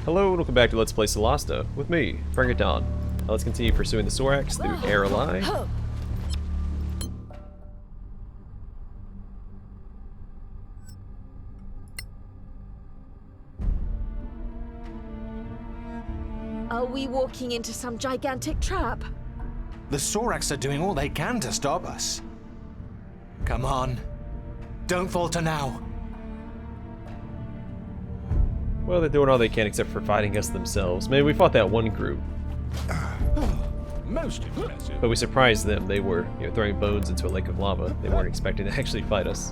Hello and welcome back to Let's Play Solasta with me, Bring It Down. Now let's continue pursuing the Soraks through Air Ally. Are we walking into some gigantic trap? The Soraks are doing all they can to stop us. Come on. Don't falter now. Well, they're doing all they can except for fighting us themselves. Maybe we fought that one group. Most impressive. But we surprised them. They were, throwing bones into a lake of lava. They weren't expecting to actually fight us.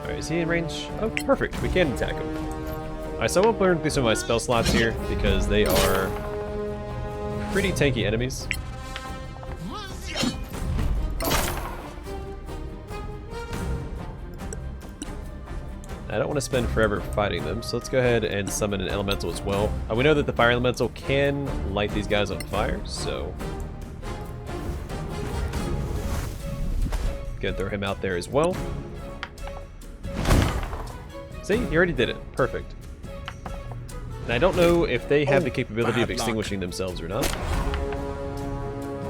Alright, is he in range? Oh, perfect. We can attack him. Alright, so I won't burn through some of my spell slots here because they are pretty tanky enemies. I don't want to spend forever fighting them, so let's go ahead and summon an elemental as well. We know that the fire elemental can light these guys on fire, so gonna throw him out there as well. See, he already did it. Perfect. And I don't know if they have the capability of extinguishing themselves or not.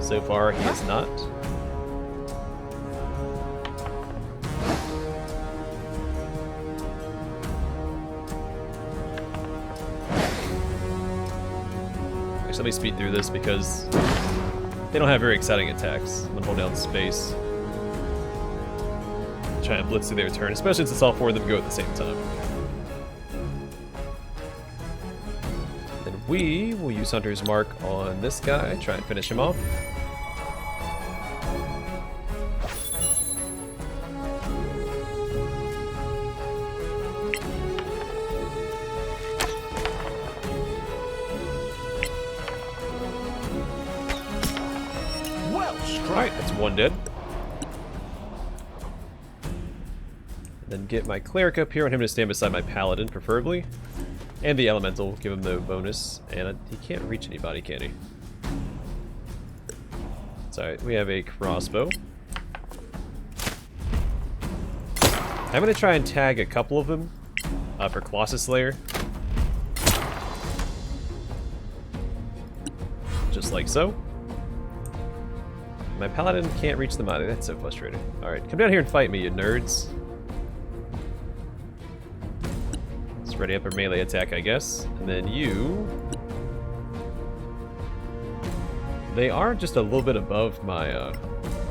So far, he has not. Actually, let me speed through this because they don't have very exciting attacks. I'm gonna hold down space. Try and blitz through their turn, especially since all four of them go at the same time. Then we will use Hunter's Mark on this guy, try and finish him off. Alright, that's one dead. Then get my cleric up here. I want him to stand beside my paladin, preferably. And the elemental, give him the bonus. And he can't reach anybody, can he? It's alright, we have a crossbow. I'm going to try and tag a couple of them for Colossus Slayer. Just like so. My paladin can't reach them either. That's so frustrating. Alright, come down here and fight me, you nerds. Let's ready up a melee attack, I guess. And then you... They are just a little bit above my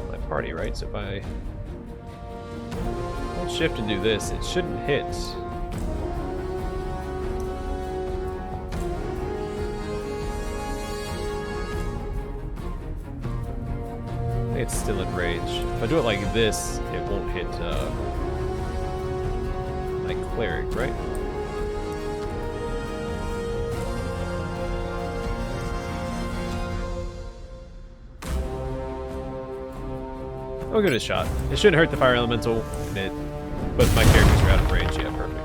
my party, right? So if I hold shift and do this, it shouldn't hit. It's still in range. If I do it like this, it won't hit my cleric, right? I'll give it a shot. It shouldn't hurt the fire elemental, and both my characters are out of range. Yeah, perfect.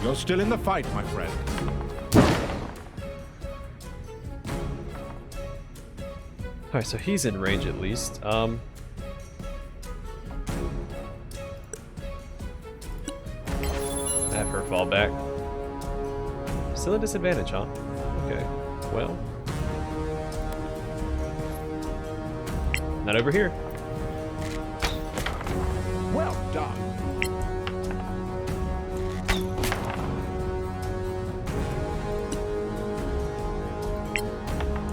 You're still in the fight, my friend. Alright, so he's in range at least. Have her fall back. Still a disadvantage, huh? Okay, well. Not over here. Well done.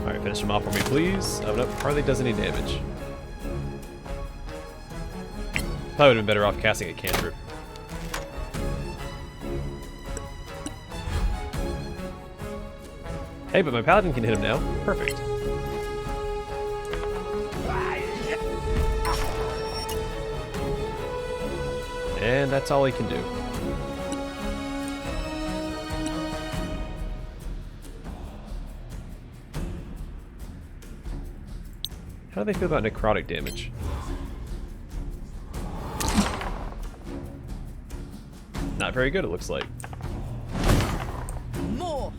Alright, finish him off for me, please. Oh, no, hardly does any damage. Probably would have been better off casting a cantrip. Hey, but my paladin can hit him now. Perfect. And that's all he can do. How do they feel about necrotic damage? Not very good, it looks like. More.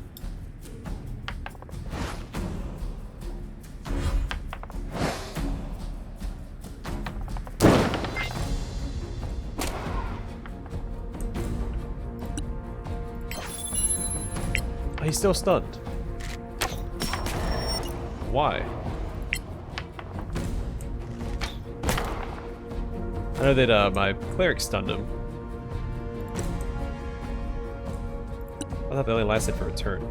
Oh, he's still stunned. Why? I know that my cleric stunned him. I thought they only lasted for a turn.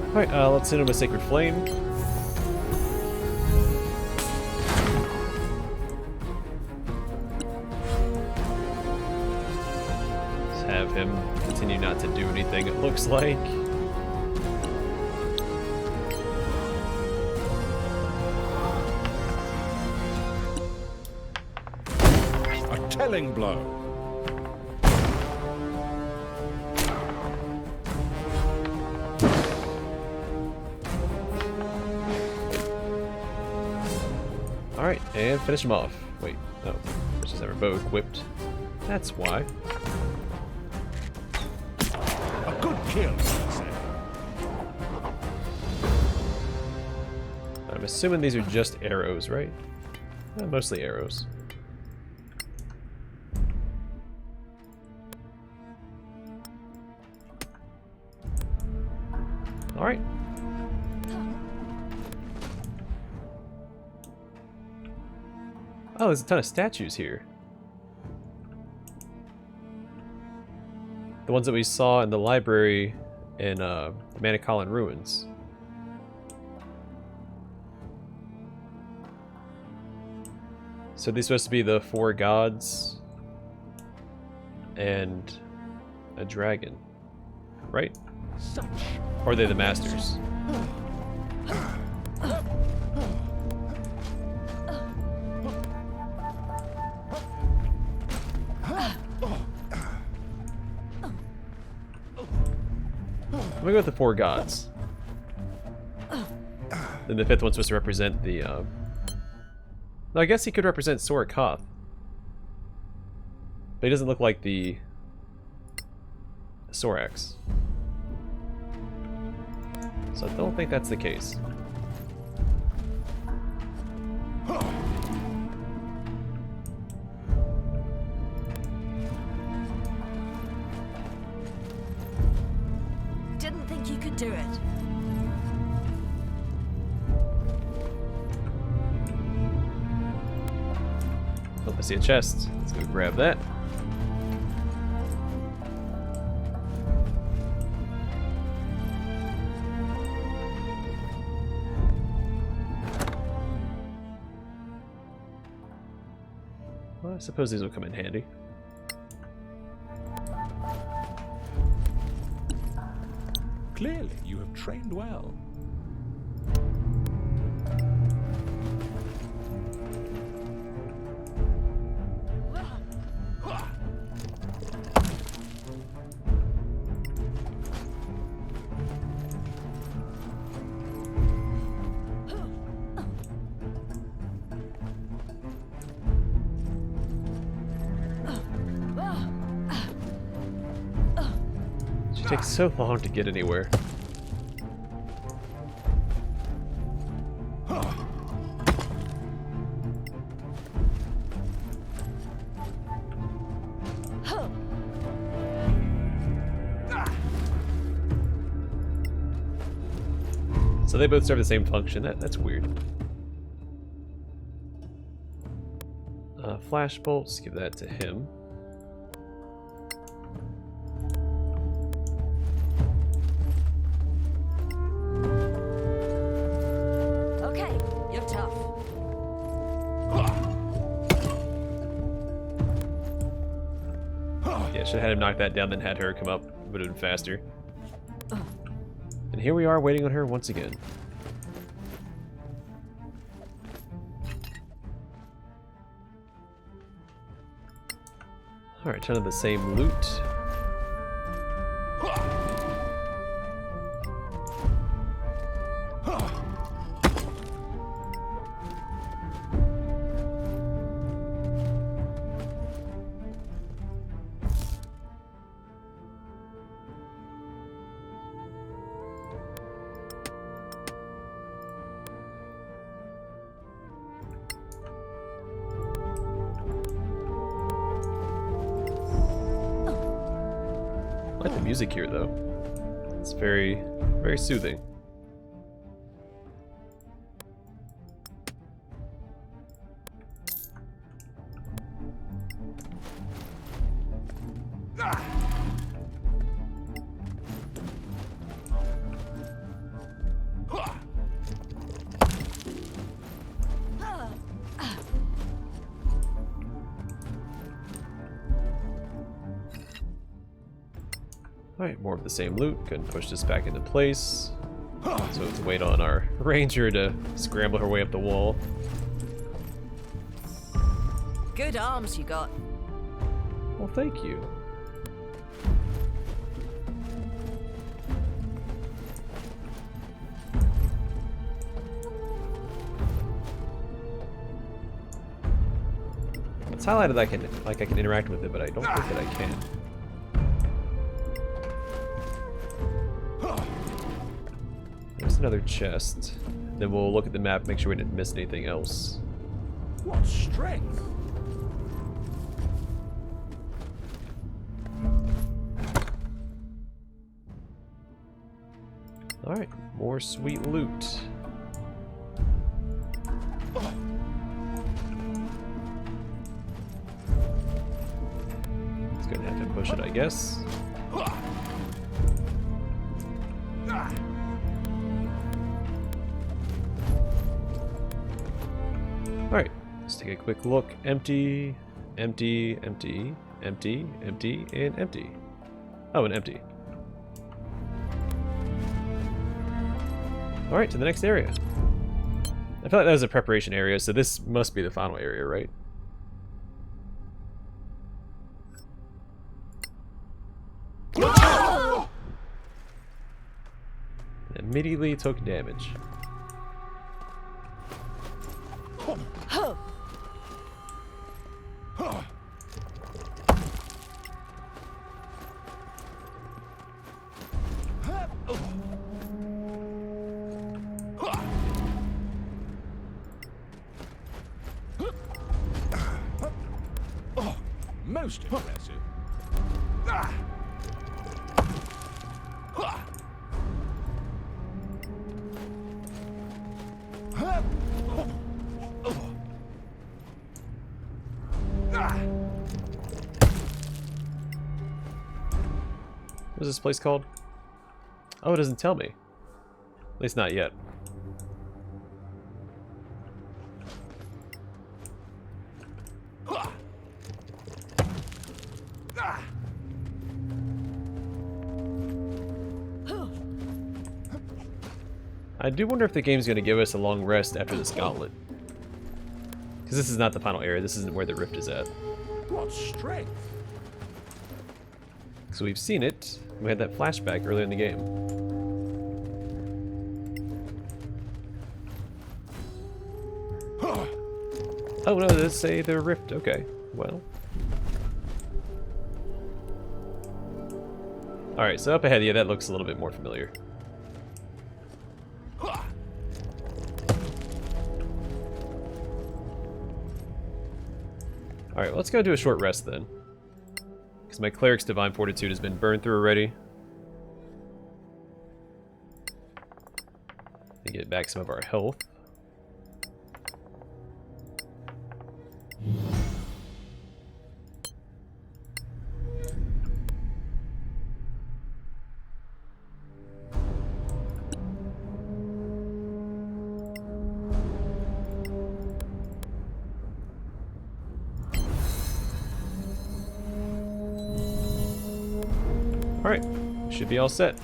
Alright, let's hit him with Sacred Flame. Let's have him continue not to do anything, it looks like. Telling blow. Alright, and finish him off. Wait, no. Let's just have our bow equipped. That's why. A good kill, I say. I'm assuming these are just arrows, right? Mostly arrows. Alright. Oh, there's a ton of statues here. The ones that we saw in the library in Manicalan Ruins. So these supposed to be the 4 gods and a dragon, right? Such. Or are they the masters? I'm gonna go with the 4 gods. Then the 5th one's supposed to represent the, no, I guess he could represent Soraks. But he doesn't look like the Soraks. So I don't think that's the case. Didn't think you could do it. Oh, I see a chest. Let's go grab that. Well, I suppose these will come in handy. Clearly, you have trained well. It takes so long to get anywhere. So they both serve the same function. That's weird. Flash bolts, give that to him. Okay, you're tough. Yeah, should have had him knock that down, then had her come up. Would have been faster. And here we are waiting on her once again. Alright, ton of the same loot. I like the music here, though. It's very, very soothing. Alright, more of the same loot. Go ahead and push this back into place. So we have to wait on our ranger to scramble her way up the wall. Good arms you got. Well, thank you. It's highlighted that I can interact with it, but I don't think that I can. There's another chest. Then we'll look at the map, make sure we didn't miss anything else. What strength! Alright, more sweet loot. It's gonna have to push it, I guess. Alright, let's take a quick look. Empty, empty, empty, empty, empty, and empty. Oh, and empty. Alright, to the next area. I feel like that was a preparation area, so this must be the final area, right? Immediately took damage. Most impressive. What's this place called? Oh, it doesn't tell me. At least not yet. I do wonder if the game's going to give us a long rest after this gauntlet. Because this is not the final area, this isn't where the rift is at. What strength! So we've seen it. We had that flashback earlier in the game. Oh no, it does say the rift. Okay, well. Alright, so up ahead, yeah, that looks a little bit more familiar. Alright, well, let's go do a short rest then. Because my cleric's divine fortitude has been burned through already. To get back some of our health. Alright, should be all set.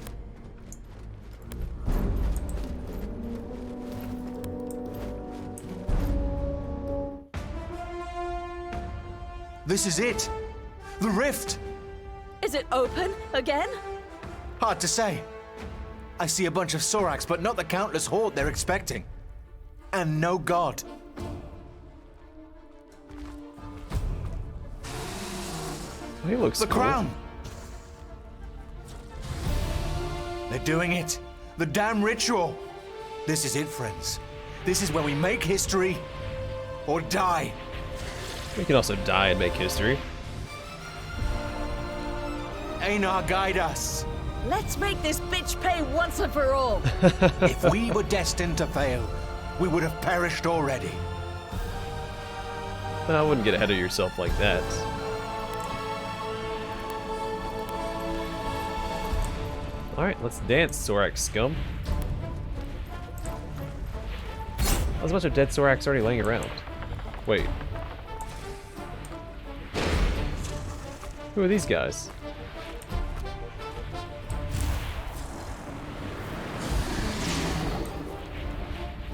This is it. The rift! Is it open again? Hard to say. I see a bunch of Soraks, but not the countless horde they're expecting. And no god. Oh, he looks The cool. crown! They're doing it. The damn ritual. This is it, friends. This is when we make history or die. We can also die and make history. Einar, guide us. Let's make this bitch pay once and for all. If we were destined to fail, we would have perished already. I wouldn't get ahead of yourself like that. Alright, let's dance, Soraks scum. There's a bunch of dead Soraks already laying around. Wait. Who are these guys?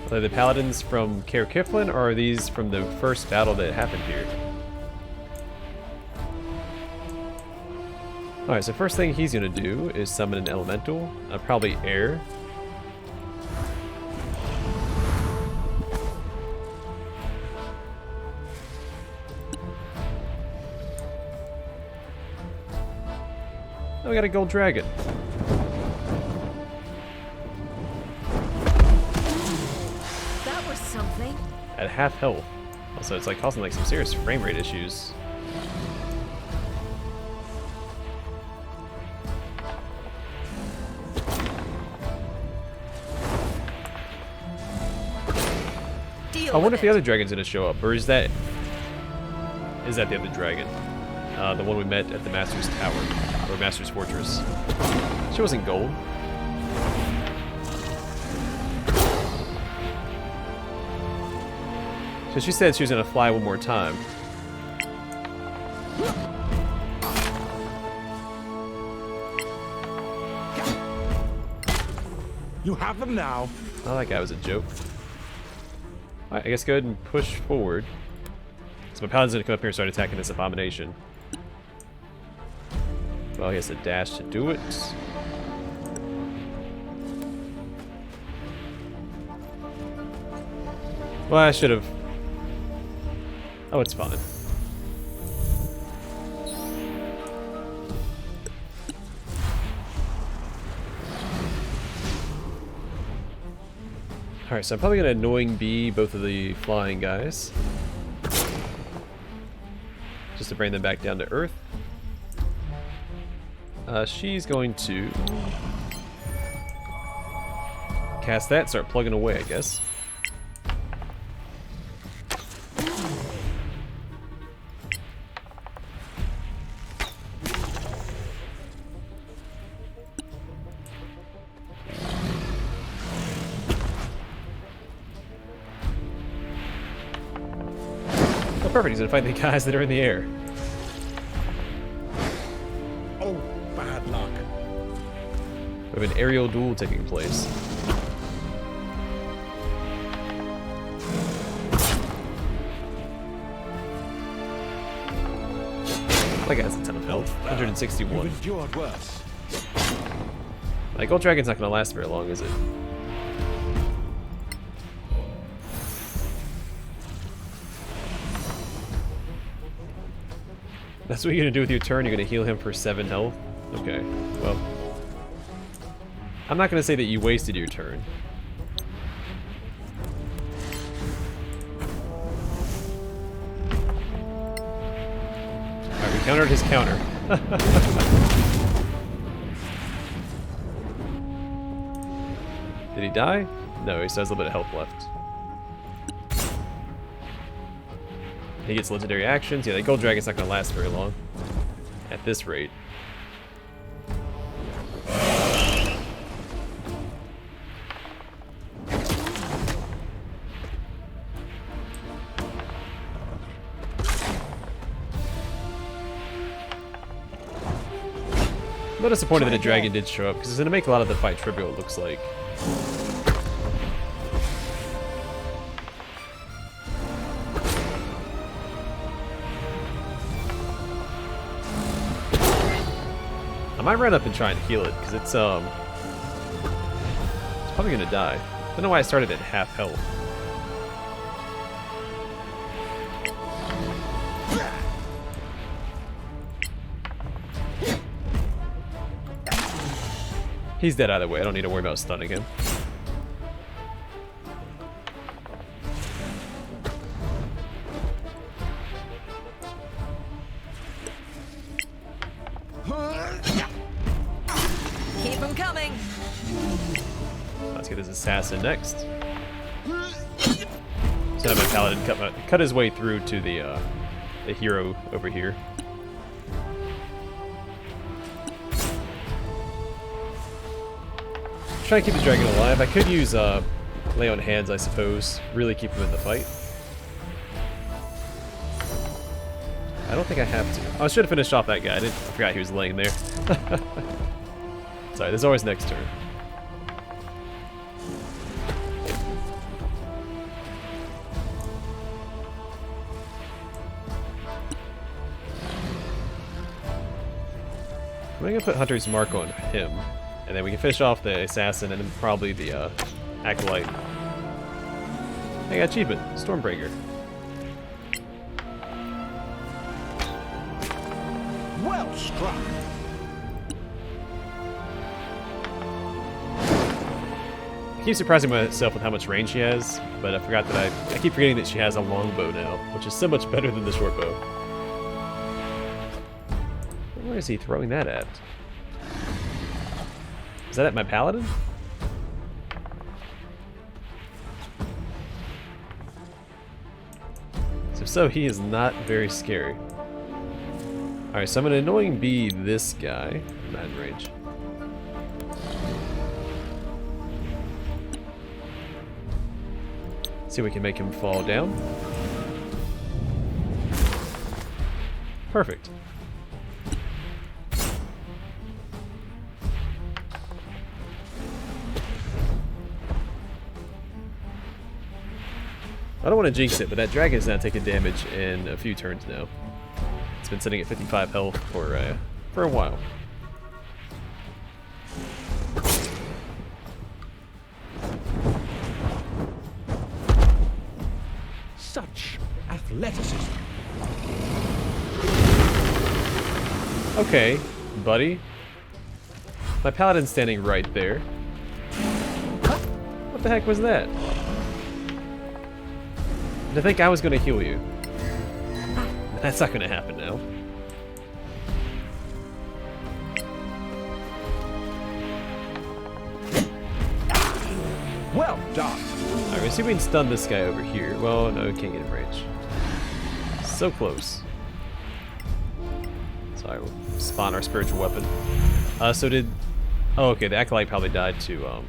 Are they the paladins from Caer Kiflin, or are these from the first battle that happened here? Alright, so first thing he's gonna do is summon an elemental, probably air. Oh, we got a gold dragon. That was something. At half health. Also, it's like causing like some serious frame rate issues. I wonder if the other dragon's gonna show up, or is that the other dragon? The one we met at the Master's Tower, or Master's Fortress. She wasn't gold. So she said she was gonna fly one more time. You have them now. Oh, that guy was a joke. Alright, I guess go ahead and push forward. So my paladin's gonna come up here and start attacking this abomination. Well, he has to dash to do it. Well, I should have. Oh, it's fine. Alright, so I'm probably gonna annoying bee both of the flying guys. Just to bring them back down to earth. She's going to cast that, start plugging away, I guess. Oh, perfect, he's gonna fight the guys that are in the air. Oh, bad luck. We have an aerial duel taking place. That guy has a ton of health. 161. You've endured worse. Like, Gold Dragon's not gonna last very long, is it? That's what you're gonna do with your turn? You're gonna heal him for 7 health? Okay, well. I'm not gonna say that you wasted your turn. Alright, we countered his counter. Did he die? No, he still has a little bit of health left. He gets legendary actions. Yeah, the Gold Dragon's not gonna last very long. At this rate. I'm not disappointed that a dragon did show up, because it's gonna make a lot of the fight trivial, it looks like. might run up and try and heal it, because it's probably gonna die. I don't know why I started at half health. He's dead either way. I don't need to worry about stunning him. Keep them coming. Let's get his assassin next. So now my paladin cut his way through to the hero over here. Trying to keep the dragon alive. I could use lay on hands, I suppose. Really keep him in the fight. I don't think I have to. I should have finished off that guy. I forgot he was laying there. Sorry, there's always next turn. I'm gonna put Hunter's Mark on him. And then we can finish off the assassin and then probably the acolyte. I got achievement, Stormbreaker. Well struck. I keep surprising myself with how much range she has, but I forgot that I keep forgetting that she has a longbow now, which is so much better than the short bow. Where is he throwing that at? Is that at my paladin? So he is not very scary. Alright, so I'm gonna annoying bee this guy. I'm not in range. See if we can make him fall down. Perfect. I don't want to jinx it, but that dragon's not taking damage in a few turns now. It's been sitting at 55 health for a while. Such athleticism. Okay, buddy. My paladin's standing right there. What the heck was that? I think I was going to heal you. That's not going to happen now. Well done. Alright, let's see if we can stun this guy over here. Well, no, we can't get in range. So close. Sorry, we'll spawn our spiritual weapon. So did... Oh, okay, the acolyte probably died to, Oh,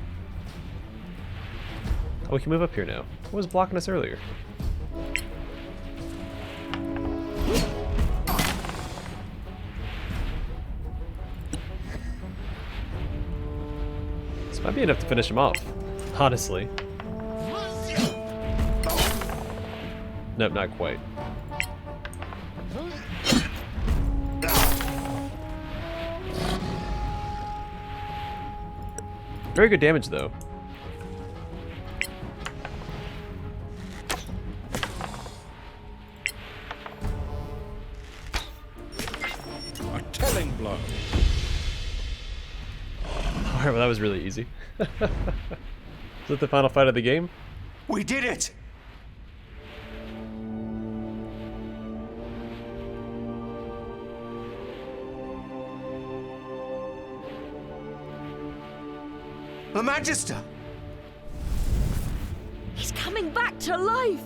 we can move up here now. What was blocking us earlier? This might be enough to finish him off, honestly. Nope, not quite. Very good damage, though. A telling blow. Alright, well that was really easy. Is that the final fight of the game? We did it! The Magister! He's coming back to life.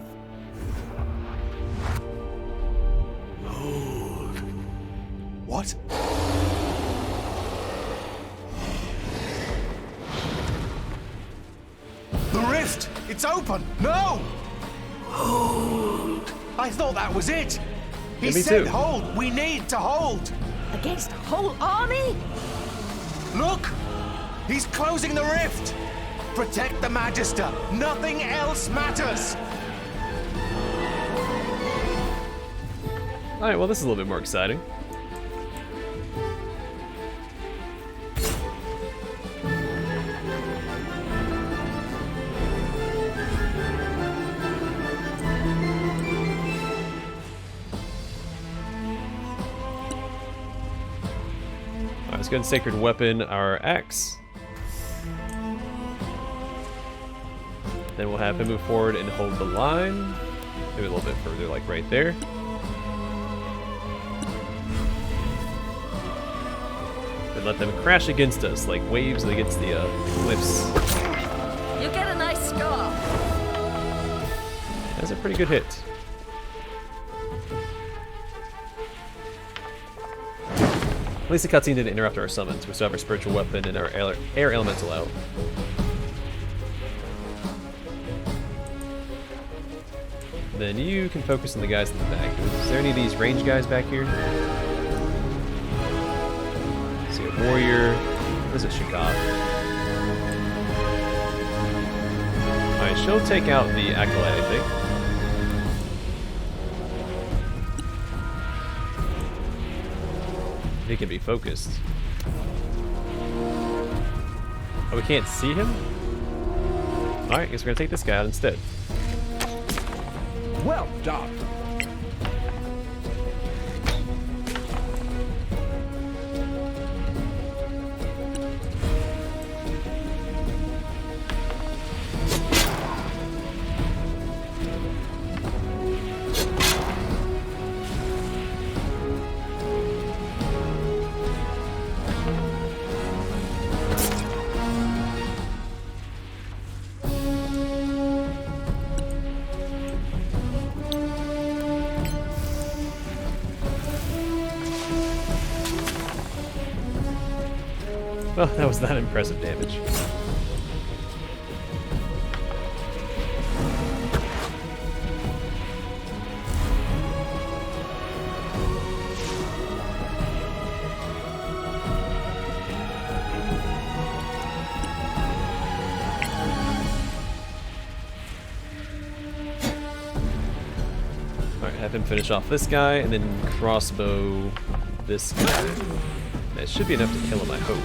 What? The rift! It's open! No! Hold! I thought that was it! He Yeah, me said too. hold! We need to hold! Against a whole army? Look! He's closing the rift! Protect the Magister! Nothing else matters! Alright, well this is a little bit more exciting. go and Sacred Weapon our axe. Then we'll have him move forward and hold the line. Maybe a little bit further, like right there. And let them crash against us like waves against the cliffs. You get a nice scar. That's a pretty good hit. At least the cutscene didn't interrupt our summons. We still have our spiritual weapon and our air elemental out. Then you can focus on the guys in the back. Is there any of these range guys back here? See a warrior. What is it, Shikab? Alright, she'll take out the acolyte, I think. He can be focused. Oh, we can't see him? Alright, guess we're gonna take this guy out instead. Well done. Well, that was not impressive damage. Alright, have him finish off this guy, and then crossbow this guy. That should be enough to kill him, I hope.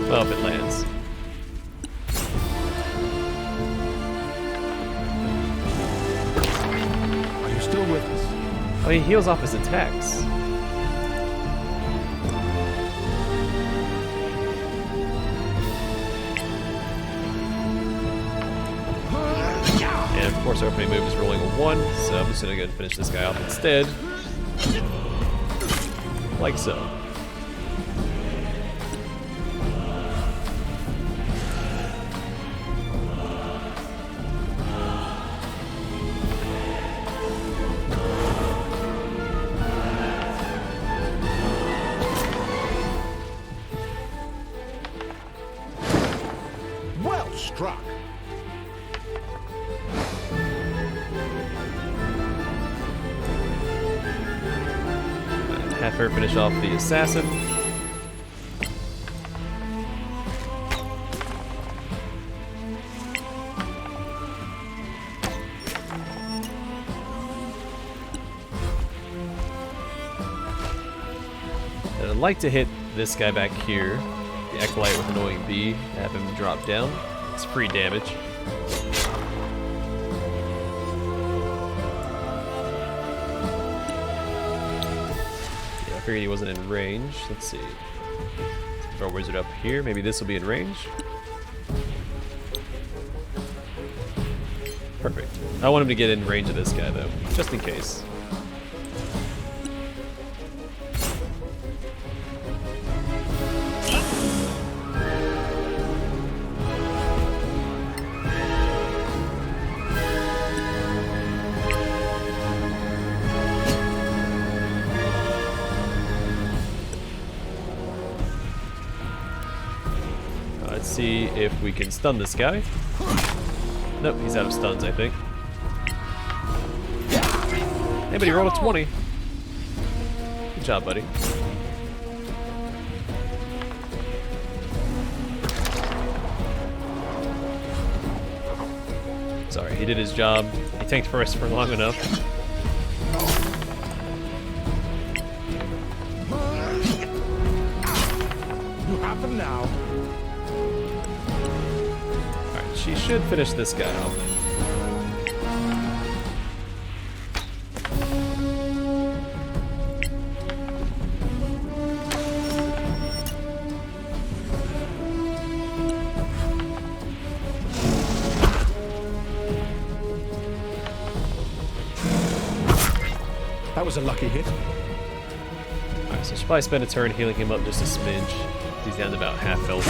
Well, if it lands. Are you still with us? Oh, he heals off his attacks. And of course, our opening move is rolling a 1, so I'm just gonna go and finish this guy off instead. Like so. Well struck. Have her finish off the assassin. And I'd like to hit this guy back here, the acolyte with annoying bee, have him drop down. It's free damage. I figured he wasn't in range. Let's see. Throw a wizard up here. Maybe this will be in range. Perfect. I want him to get in range of this guy, though, just in case. Let's see if we can stun this guy. Nope, he's out of stuns, I think. Hey, but he rolled a 20. Good job, buddy. Sorry, he did his job. He tanked for us for long enough. You have them now. Alright, she should finish this guy off. was a lucky hit. Alright, so I should probably spend a turn healing him up just a smidge. He's down to about half health.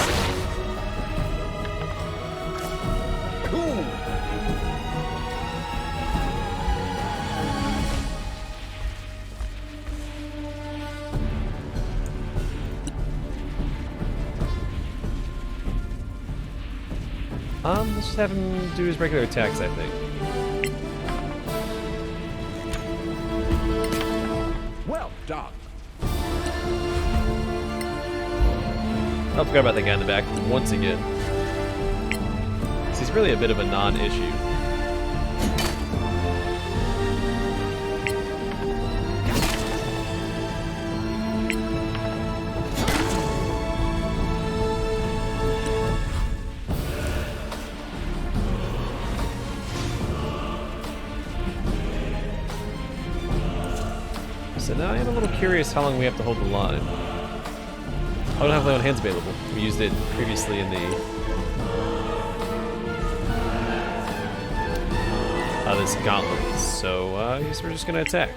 Let's just have him do his regular attacks, I think. Well done. I forgot about the guy in the back once again. He's really a bit of a non-issue. So now I am a little curious how long we have to hold the line. I don't have lay on hands available. We used it previously in the this gauntlet. So I guess we're just gonna attack.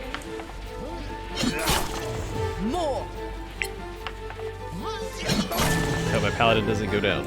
More. Hope my paladin doesn't go down.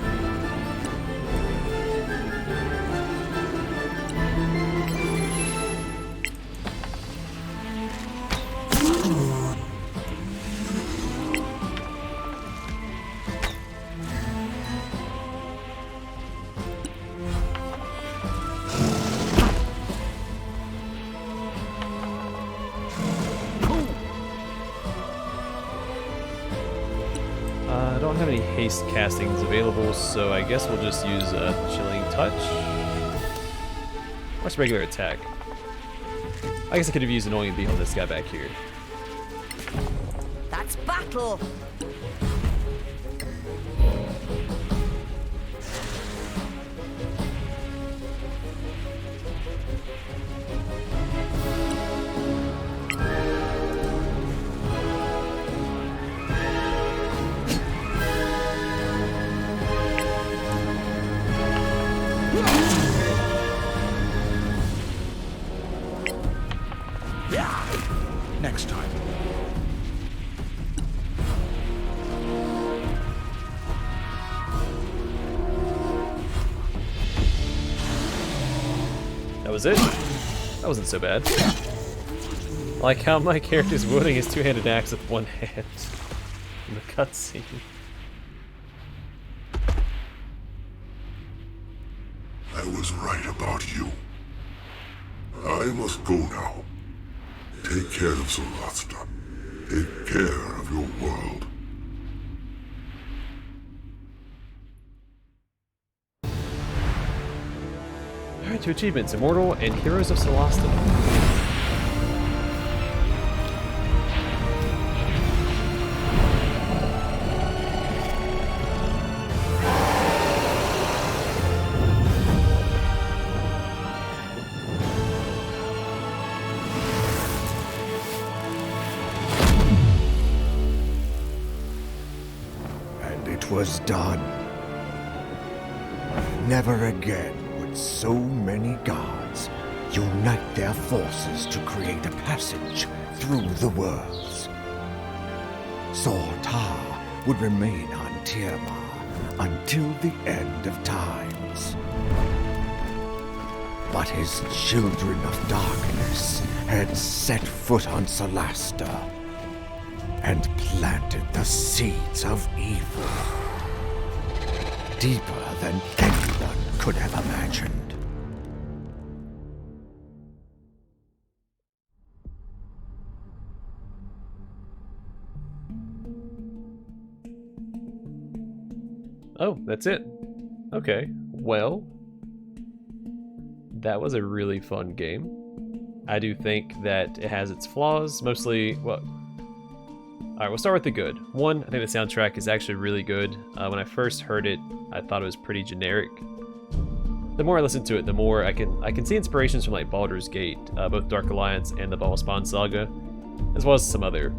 I don't have any haste castings available, so I guess we'll just use a Chilling Touch. What's regular attack? I guess I could have used Annoying Beat on this guy back here. That's battle. Next time. That was it? That wasn't so bad. I like how my character's wielding his two-handed axe with one hand in the cutscene. I was right about you. I must go now. Take care of Solasta. Take care of your world. Alright, 2 achievements, Immortal and Heroes of Solasta. It was done. Never again would so many gods unite their forces to create a passage through the worlds. Soraks would remain on Tiamat until the end of times. But his children of darkness had set foot on Solasta and planted the seeds of evil, deeper than anyone could have imagined. Oh, that's it. Okay, well, that was a really fun game. I do think that it has its flaws, mostly, well, alright, we'll start with the good. One, I think the soundtrack is actually really good. When I first heard it, I thought it was pretty generic. The more I listen to it, the more I can see inspirations from like Baldur's Gate, both Dark Alliance and the Ballspawn Saga, as well as some other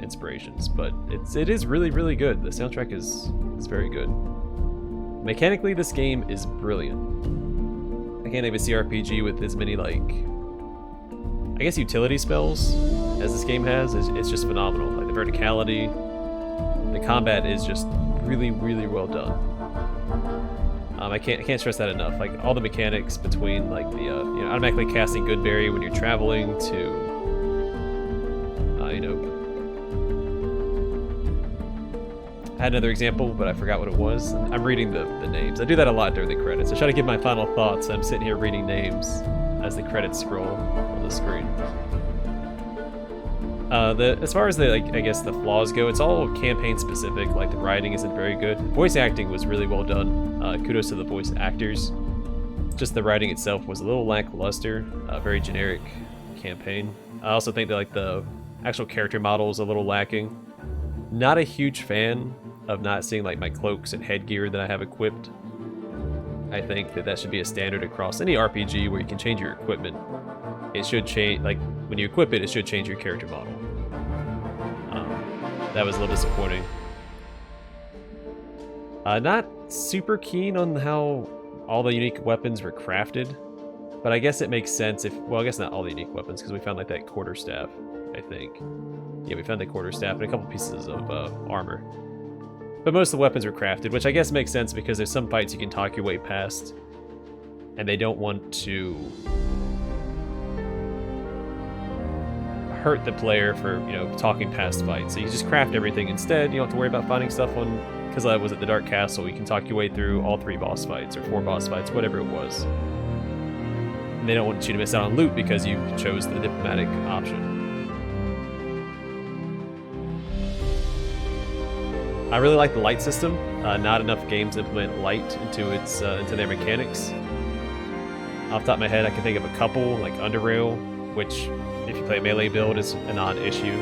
inspirations. But it is really, really good. The soundtrack is very good. Mechanically, this game is brilliant. I can't even see RPG with as many like I guess, utility spells as this game has, it's just phenomenal. Like the verticality, the combat is just really, really well done. I can't stress that enough. Like all the mechanics between like the automatically casting Goodberry when you're traveling to I had another example, but I forgot what it was. I'm reading the names. I do that a lot during the credits. I try to give my final thoughts. I'm sitting here reading names as the credits scroll on the screen. As far as the I guess the flaws go, it's all campaign specific. Like the writing isn't very good. Voice acting was really well done. Kudos to the voice actors. Just the writing itself was a little lackluster. Very generic campaign. I also think that like the actual character model is a little lacking. Not a huge fan of not seeing like my cloaks and headgear that I have equipped. I think that should be a standard across any RPG where you can change your equipment. It should change, like when you equip it, it should change your character model. That was a little disappointing. Not super keen on how all the unique weapons were crafted, but I guess it makes sense if, well, I guess not all the unique weapons, because we found like that quarterstaff, I think. Yeah, we found the quarterstaff and a couple pieces of armor. But most of the weapons were crafted, which I guess makes sense because there's some fights you can talk your way past, and they don't want to hurt the player for, talking past fights. So you just craft everything instead. You don't have to worry about finding stuff on, because I was at the Dark Castle, you can talk your way through all 3 boss fights, or 4 boss fights, whatever it was. And they don't want you to miss out on loot because you chose the diplomatic option. I really like the light system. Not enough games implement light into their mechanics. Off the top of my head, I can think of a couple, like Underrail, which, if you play a melee build, is a non-issue.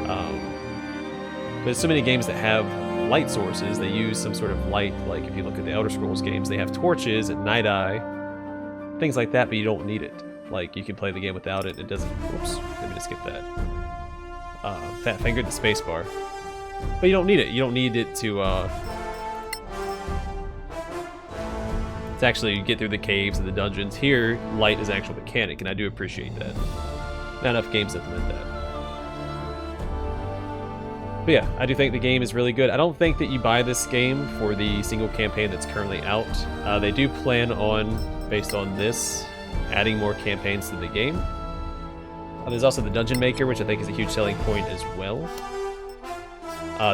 But there's so many games that have light sources. They use some sort of light, like if you look at the Elder Scrolls games, they have torches and Night Eye, things like that, but you don't need it. Like, you can play the game without it. It doesn't... Whoops, let me just skip that. Fat fingered the spacebar. But you don't need it. You don't need it to actually get through the caves and the dungeons. Here, light is an actual mechanic, and I do appreciate that. Not enough games implement that. But yeah, I do think the game is really good. I don't think that you buy this game for the single campaign that's currently out. They do plan on, based on this, adding more campaigns to the game. There's also the Dungeon Maker, which I think is a huge selling point as well.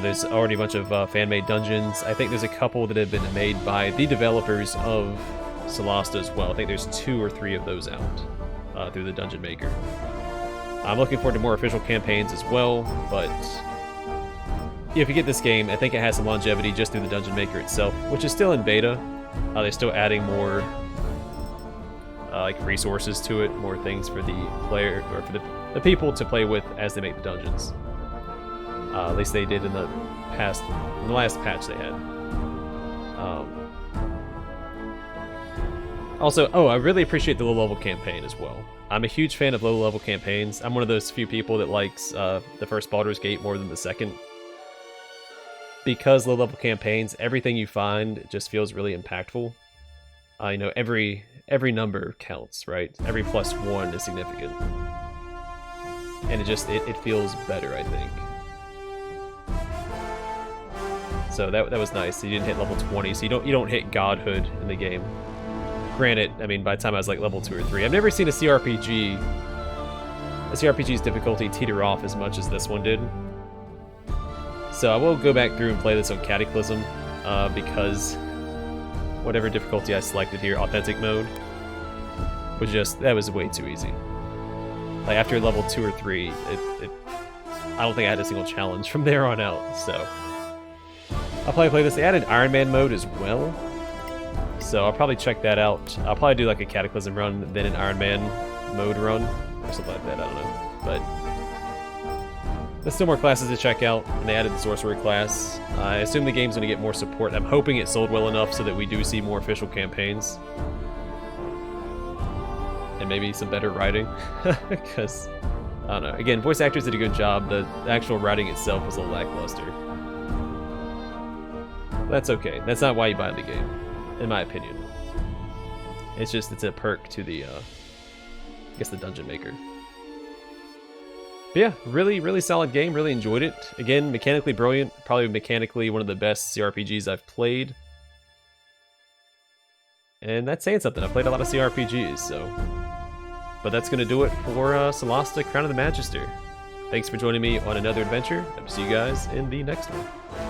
There's already a bunch of fan-made dungeons. I think there's a couple that have been made by the developers of Solasta as well. I think there's 2 or 3 of those out through the Dungeon Maker. I'm looking forward to more official campaigns as well, but if you get this game, I think it has some longevity just through the Dungeon Maker itself, which is still in beta. They're still adding more like resources to it, more things for the player, or for the people to play with as they make the dungeons. At least they did in the last patch they had. Also, I really appreciate the low-level campaign as well. I'm a huge fan of low-level campaigns. I'm one of those few people that likes the first Baldur's Gate more than the second. Because low-level campaigns, everything you find just feels really impactful. Every number counts, right? Every +1 is significant. And it feels better, I think. So that was nice. You didn't hit level 20, so you don't hit godhood in the game. Granted, I mean, by the time I was like level 2 or 3, I've never seen a CRPG's difficulty teeter off as much as this one did. So I will go back through and play this on Cataclysm, because whatever difficulty I selected here, authentic mode, that was way too easy. Like after level 2 or 3, I don't think I had a single challenge from there on out, so. I'll probably play this. They added Iron Man mode as well, so I'll probably check that out. I'll probably do like a Cataclysm run, then an Iron Man mode run, or something like that, I don't know. But there's still more classes to check out, and they added the Sorcerer class. I assume the game's going to get more support. I'm hoping it sold well enough so that we do see more official campaigns. And maybe some better writing, because, I don't know. Again, voice actors did a good job. The actual writing itself was a little lackluster. That's okay. That's not why you buy the game, in my opinion. It's a perk to the, I guess, the Dungeon Maker. But yeah, really solid game. Really enjoyed it. Again, mechanically brilliant. Probably mechanically one of the best CRPGs I've played. And that's saying something. I've played a lot of CRPGs, so... But that's going to do it for Solasta, Crown of the Magister. Thanks for joining me on another adventure. Hope to see you guys in the next one.